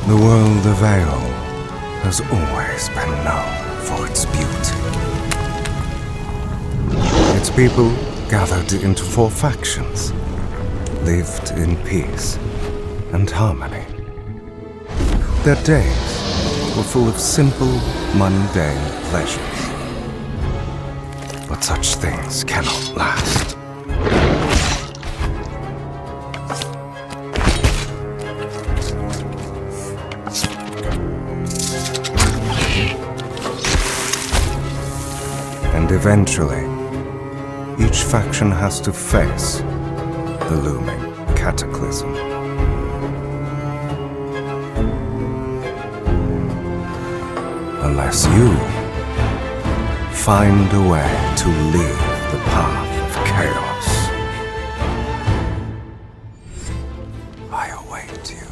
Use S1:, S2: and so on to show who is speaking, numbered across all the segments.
S1: The world of Aeol has always been known for its beauty. Its people gathered into 4 factions, lived in peace and harmony. Their days were full of simple, mundane pleasures. But such things cannot last. And eventually, each faction has to face the looming cataclysm. Unless you find a way to leave the path of chaos. I await you.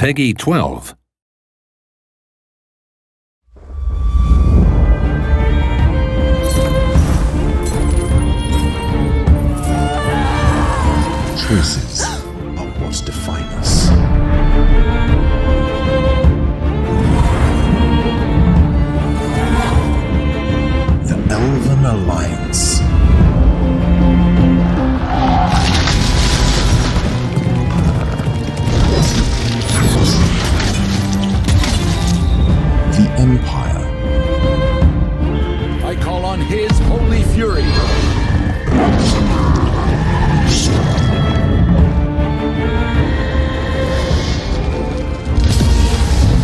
S2: Peggy 12.
S3: Choices are what define us. The Elven Alliance. The Empire.
S4: I call on his holy fury.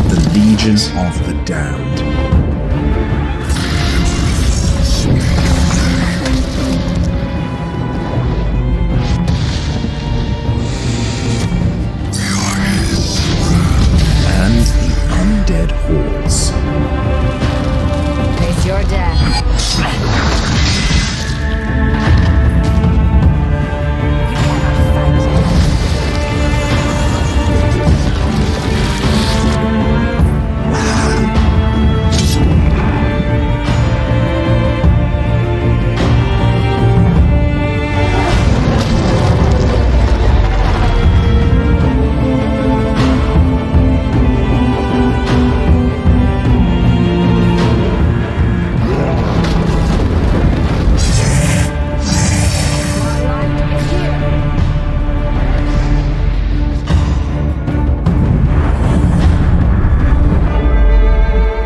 S3: The Legions of the Damned. And the Undead Hordes.
S5: Face your death.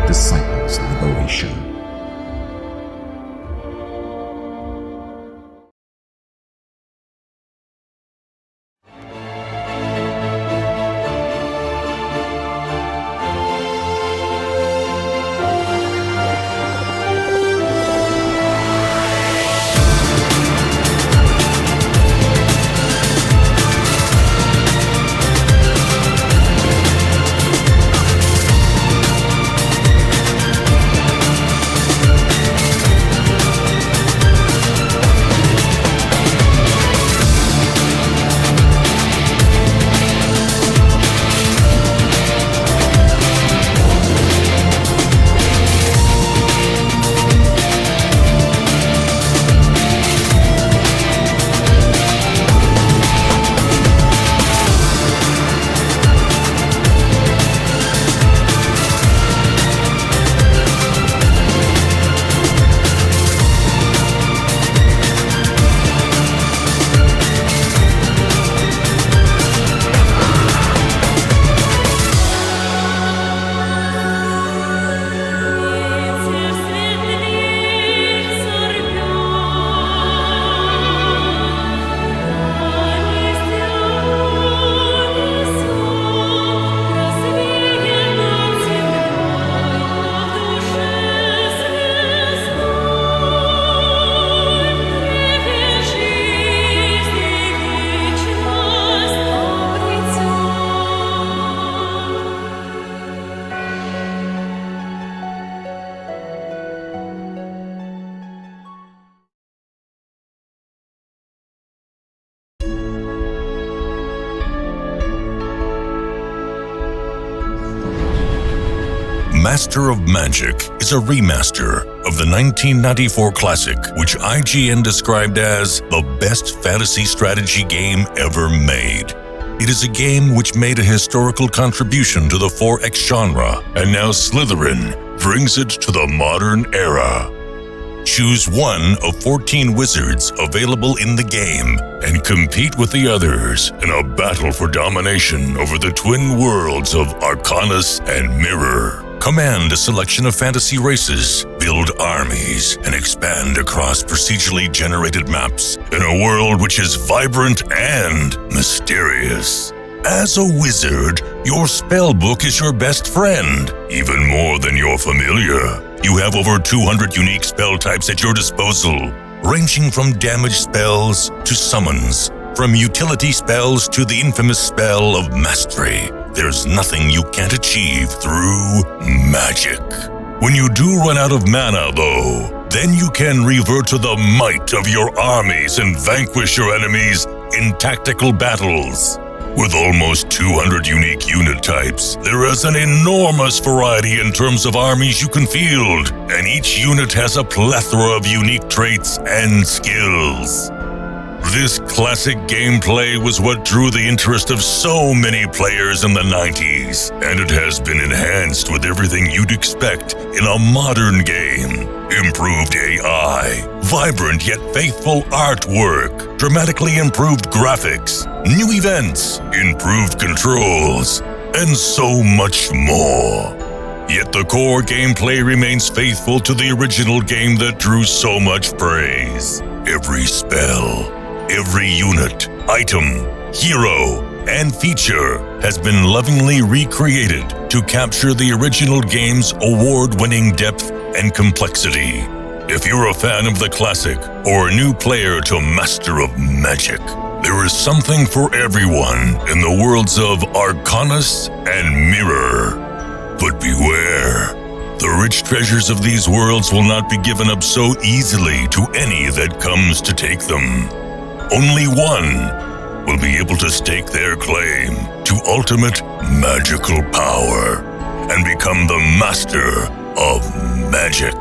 S3: Disciples Liberation.
S6: Master of Magic is a remaster of the 1994 classic, which IGN described as the best fantasy strategy game ever made. It is a game which made a historical contribution to the 4X genre, and now Slytherin brings it to the modern era. Choose one of 14 wizards available in the game and compete with the others in a battle for domination over the twin worlds of Arcanus and Mirror. Command a selection of fantasy races, build armies, and expand across procedurally generated maps in a world which is vibrant and mysterious. As a wizard, your spellbook is your best friend, even more than your familiar. You have over 200 unique spell types at your disposal, ranging from damage spells to summons, from utility spells to the infamous spell of mastery. There's nothing you can't achieve through magic. When you do run out of mana, though, then you can revert to the might of your armies and vanquish your enemies in tactical battles. With almost 200 unique unit types, there is an enormous variety in terms of armies you can field, and each unit has a plethora of unique traits and skills. This classic gameplay was what drew the interest of so many players in the 90s, and it has been enhanced with everything you'd expect in a modern game. Improved AI, vibrant yet faithful artwork, dramatically improved graphics, new events, improved controls, and so much more. Yet the core gameplay remains faithful to the original game that drew so much praise. Every spell, every unit, item, hero, and feature has been lovingly recreated to capture the original game's award-winning depth and complexity. If you're a fan of the classic or a new player to Master of Magic, there is something for everyone in the worlds of Arcanus and Mirror. But beware, the rich treasures of these worlds will not be given up so easily to any that comes to take them. Only one will be able to stake their claim to ultimate magical power and become the Master of Magic.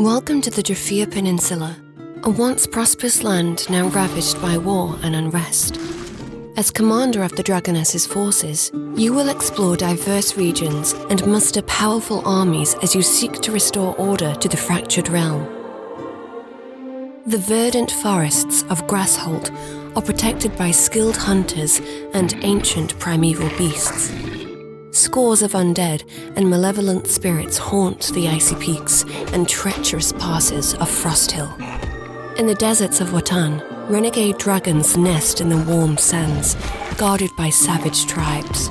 S2: Welcome to the Draffia Peninsula, a once prosperous land now ravaged by war and unrest. As commander of the Dragoness's forces, you will explore diverse regions and muster powerful armies as you seek to restore order to the fractured realm. The verdant forests of Grasshold are protected by skilled hunters and ancient primeval beasts. Scores of undead and malevolent spirits haunt the icy peaks and treacherous passes of Frosthill. In the deserts of Watan, renegade dragons nest in the warm sands, guarded by savage tribes.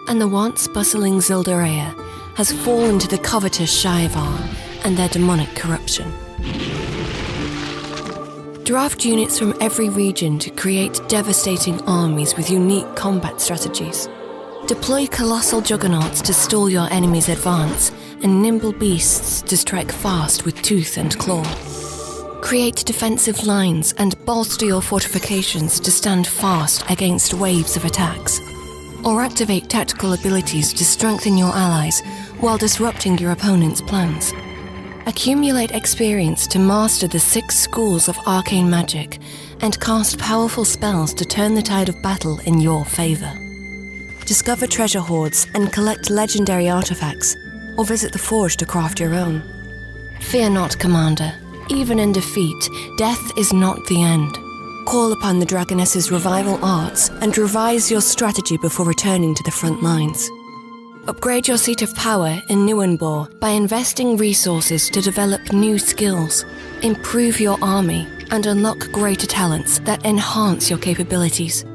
S2: And the once bustling Zildarea has fallen to the covetous Shaivar and their demonic corruption. Draft units from every region to create devastating armies with unique combat strategies. Deploy colossal juggernauts to stall your enemy's advance, and nimble beasts to strike fast with tooth and claw. Create defensive lines and bolster your fortifications to stand fast against waves of attacks. Or activate tactical abilities to strengthen your allies while disrupting your opponent's plans. Accumulate experience to master the 6 schools of arcane magic and cast powerful spells to turn the tide of battle in your favor. Discover treasure hoards and collect legendary artifacts, or visit the forge to craft your own. Fear not, Commander. Even in defeat, death is not the end. Call upon the Dragoness's revival arts and revise your strategy before returning to the front lines. Upgrade your seat of power in Nuenbor by investing resources to develop new skills, improve your army, and unlock greater talents that enhance your capabilities.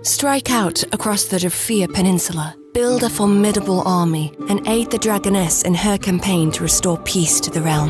S2: Strike out across the Draffia Peninsula, Build a formidable army and aid the Dragoness in her campaign to restore peace to the realm.